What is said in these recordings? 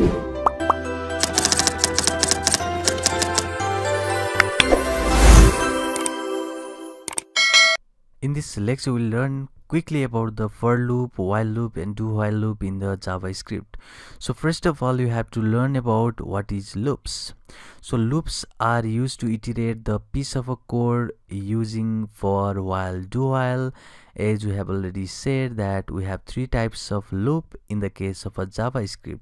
In this lecture, we'll learn quickly about the for loop, while loop, and do while loop in the JavaScript. So first of all, you have to learn about what is loops. So loops are used to iterate the piece of a code using for, while, do while. As we have already said that we have three types of loop in the case of a JavaScript.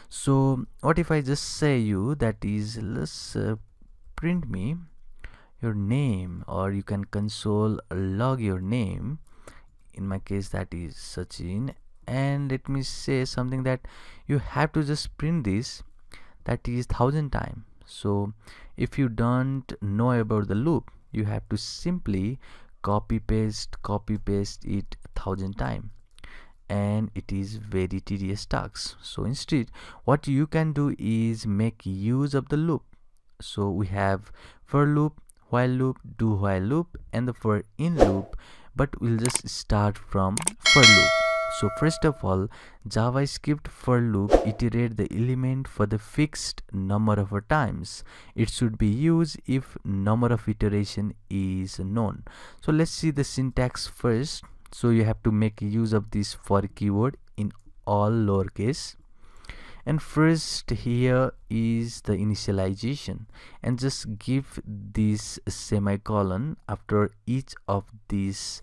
So what if I just say you that is, let's print me your name, or you can console log your name. In my case that is Sachin, and let me say something that you have to just print this, that is 1000 times. So if you don't know about the loop, you have to simply copy paste it 1000 times, and it is very tedious task. So instead what you can do is make use of the loop. So we have for loop, while loop, do while loop, and the for in loop, but we'll just start from for loop. So first of all, JavaScript for loop iterate the element for the fixed number of times it should be used if number of iteration is known. So let's see the syntax first. So you have to make use of this for keyword in all lowercase. And first here is the initialization, and just give this semicolon after each of these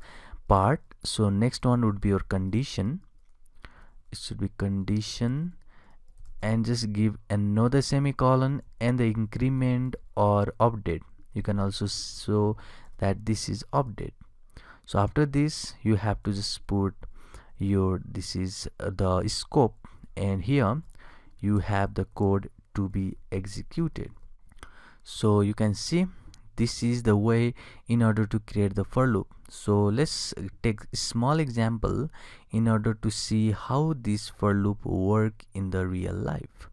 part. So next one would be your condition. It should be condition, and just give another semicolon and the increment or update. You can also show that this is update. So after this you have to just put your, this is the scope, and here you have the code to be executed. So you can see this is the way in order to create the for loop. So let's take a small example in order to see how this for loop work in the real life.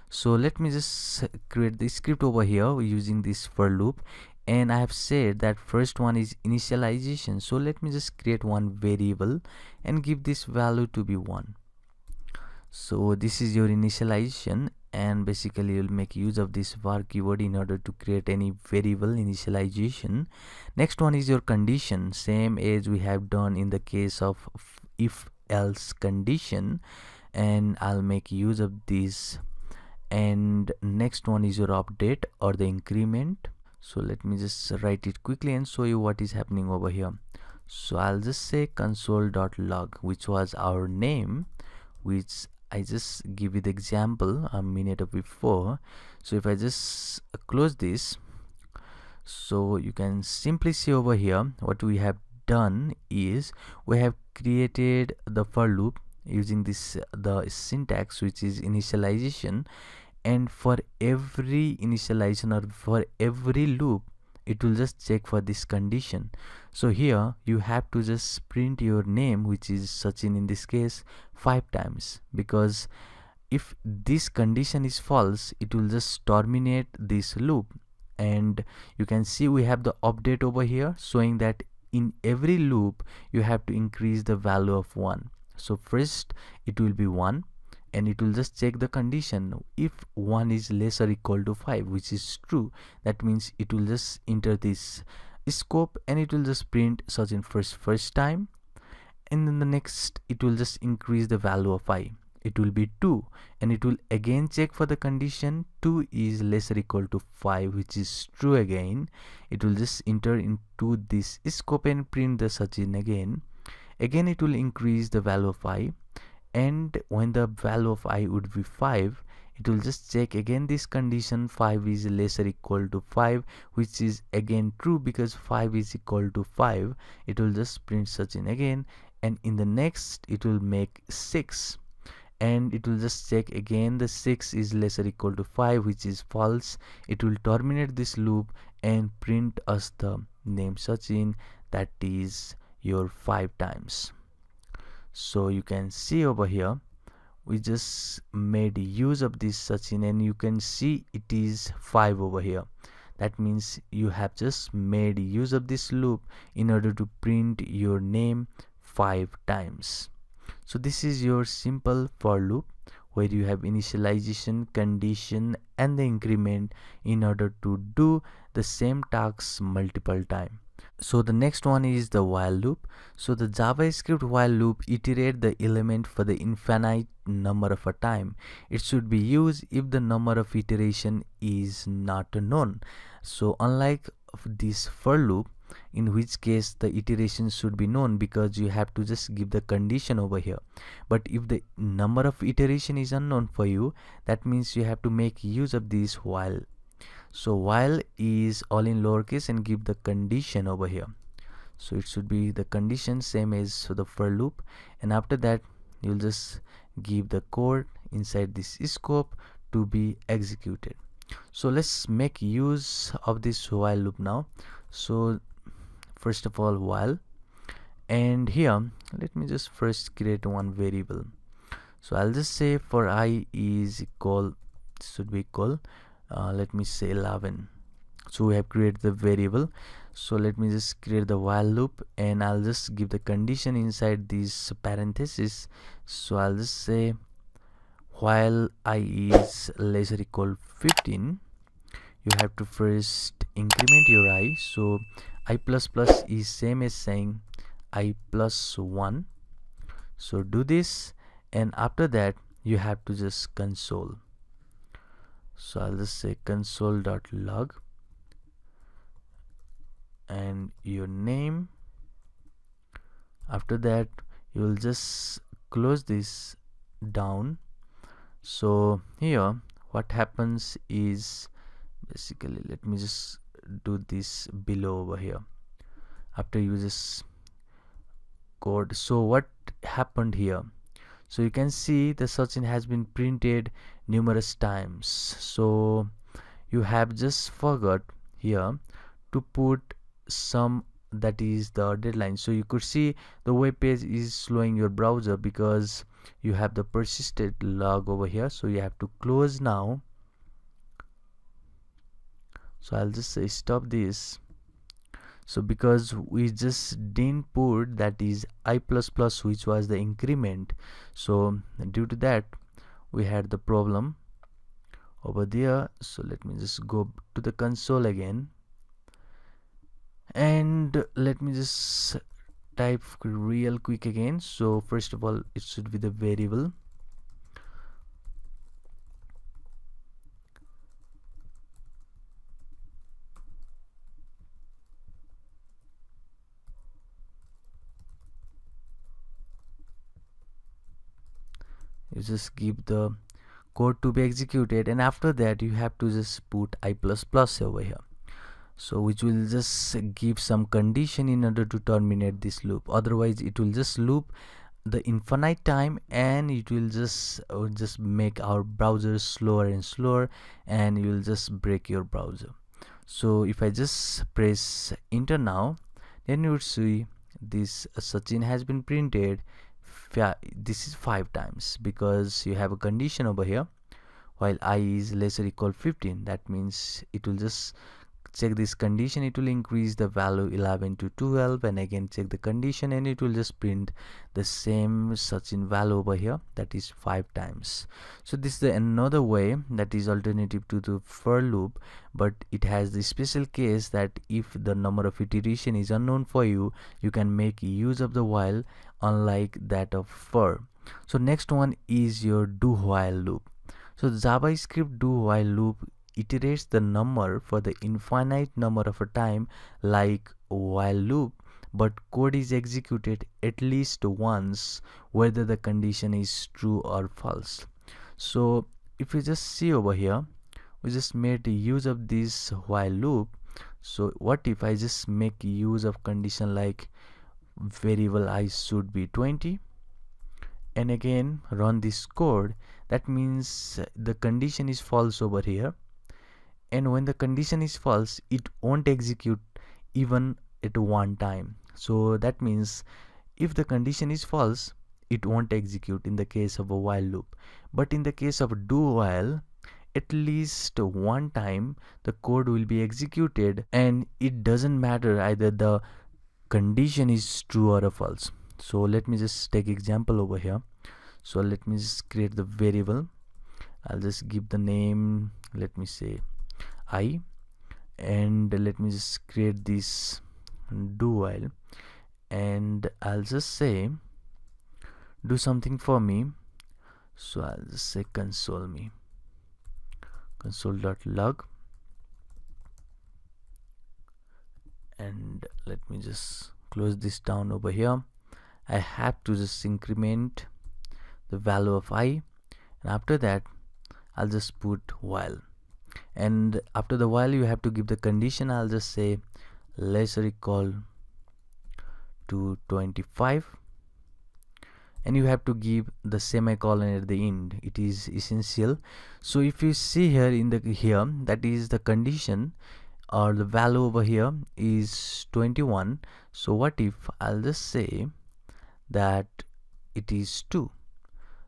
So let me just create the script over here using this for loop, and I have said that first one is initialization. So let me just create one variable and give this value to be 1. So this is your initialization, and basically you'll make use of this var keyword in order to create any variable initialization. Next one is your condition, same as we have done in the case of if else condition, and I'll make use of this. And next one is your update or the increment. So let me just write it quickly and show you what is happening over here. So I'll just say console.log, which was our name, which I just give you the example a minute before. So if I just close this, so you can simply see over here what we have done is we have created the for loop using this the syntax, which is initialization, and for every initialization or for every loop it will just check for this condition. So here you have to just print your name, which is Sachin in this case, 5 times, because if this condition is false it will just terminate this loop. And you can see we have the update over here showing that in every loop you have to increase the value of 1. So first it will be 1, and it will just check the condition. If 1 is less or equal to 5, which is true, that means it will just enter this scope and it will just print Sachin first time, and then the next it will just increase the value of I. It will be 2, and it will again check for the condition 2 is less or equal to 5, which is true again. It will just enter into this scope and print the Sachin again. Again it will increase the value of I, and when the value of I would be 5, it will just check again this condition 5 is less or equal to 5, which is again true because 5 is equal to 5. It will just print Sachin again, and in the next it will make 6, and it will just check again the 6 is less or equal to 5, which is false. It will terminate this loop and print us the name Sachin, that is your 5 times. So you can see over here we just made use of this Sachin, and you can see it is 5 over here. That means you have just made use of this loop in order to print your name 5 times. So this is your simple for loop, where you have initialization, condition, and the increment in order to do the same tasks multiple times. So the next one is the while loop. So the JavaScript while loop iterate the element for the infinite number of a time. It should be used if the number of iteration is not known. So unlike this for loop, in which case the iteration should be known because you have to just give the condition over here. But if the number of iteration is unknown for you, that means you have to make use of this while. So while is all in lowercase and give the condition over here. So it should be the condition same as the for loop, and after that you'll just give the code inside this scope to be executed. So let's make use of this while loop now. So first of all, while, and here let me just first create one variable. So I'll just say for I is equal, should be equal, let me say 11. So we have created the variable. So let me just create the while loop, and I'll just give the condition inside these parentheses. So I'll just say while I is less or equal 15, you have to first increment your I. So I plus plus is same as saying I plus 1. So do this, and after that you have to just console. So I'll just say console.log and your name. After that you'll just close this down. So here what happens is, basically let me just do this below over here after you just code. So what happened here? So you can see the Sachin has been printed numerous times. So you have just forgot here to put some, that is the deadline. So you could see the web page is slowing your browser because you have the persistent log over here. So you have to close now. So I'll just say stop this. So because we just didn't put that is I plus plus, which was the increment, so due to that we had the problem over there. So let me just go to the console again, and let me just type real quick again. So first of all it should be the variable. You just give the code to be executed, and after that you have to just put I plus plus over here, so which will just give some condition in order to terminate this loop. Otherwise it will just loop the infinite time, and it will just make our browser slower and slower, and you will just break your browser. So if I just press enter now, then you would see this Sachin has been printed. This is 5 times because you have a condition over here. While I is less or equal 15, that means it will just check this condition, it will increase the value 11 to 12, and again check the condition, and it will just print the same Sachin value over here, that is 5 times. So this is another way that is alternative to the for loop, but it has the special case that if the number of iteration is unknown for you, you can make use of the while, unlike that of for. So next one is your do while loop. So JavaScript do while loop iterates the number for the infinite number of a time like while loop, but code is executed at least once whether the condition is true or false. So if you just see over here, we just made use of this while loop. So what if I just make use of condition like variable I should be 20, and again run this code? That means the condition is false over here, and when the condition is false it won't execute even at one time. So that means if the condition is false it won't execute in the case of a while loop, but in the case of a do while, at least one time the code will be executed, and it doesn't matter either the condition is true or a false. So let me just take example over here. So let me just create the variable. I'll just give the name, let me say I, and let me just create this do while, and I'll just say do something for me. So I'll just say console.log, and let me just close this down over here. I have to just increment the value of I, and after that I'll just put while, and after the while you have to give the condition. I'll just say less or equal to 25, and you have to give the semicolon at the end. It is essential. So if you see here in the that is the condition, or the value over here is 21. So what if I'll just say that it is 2?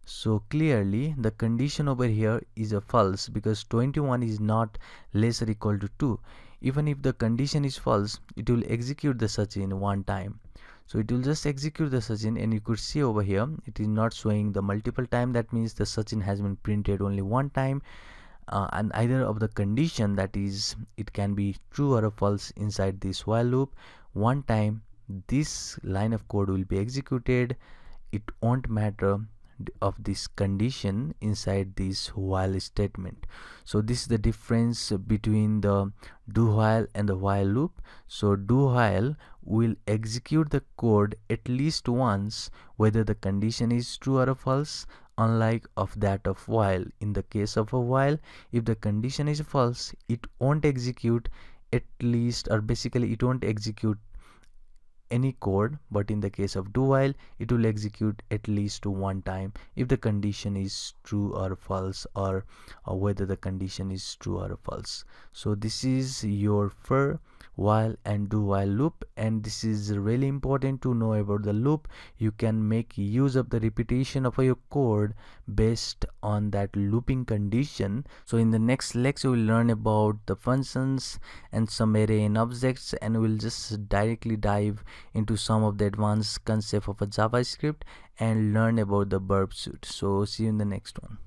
So clearly the condition over here is a false, because 21 is not less or equal to 2. Even if the condition is false, it will execute the search in one time. So it will just execute the search in, and you could see over here it is not showing the multiple time. That means the search in has been printed only one time, and either of the condition, that is it can be true or false inside this while loop. One time this line of code will be executed. It won't matter of this condition inside this while statement. So this is the difference between the do while and the while loop. So do while will execute the code at least once, whether the condition is true or false, unlike of that of while. In the case of a while, if the condition is false, it won't execute at least, or basically it won't execute any code. But in the case of do while, it will execute at least one time if the condition is true or false, or whether the condition is true or false. So this is your for, while and do while loop, and this is really important to know about the loop. You can make use of the repetition of your code based on that looping condition. So in the next lecture we'll learn about the functions and some array and objects, and we'll just directly dive into some of the advanced concept of a JavaScript and learn about the verb suite. So see you in the next one.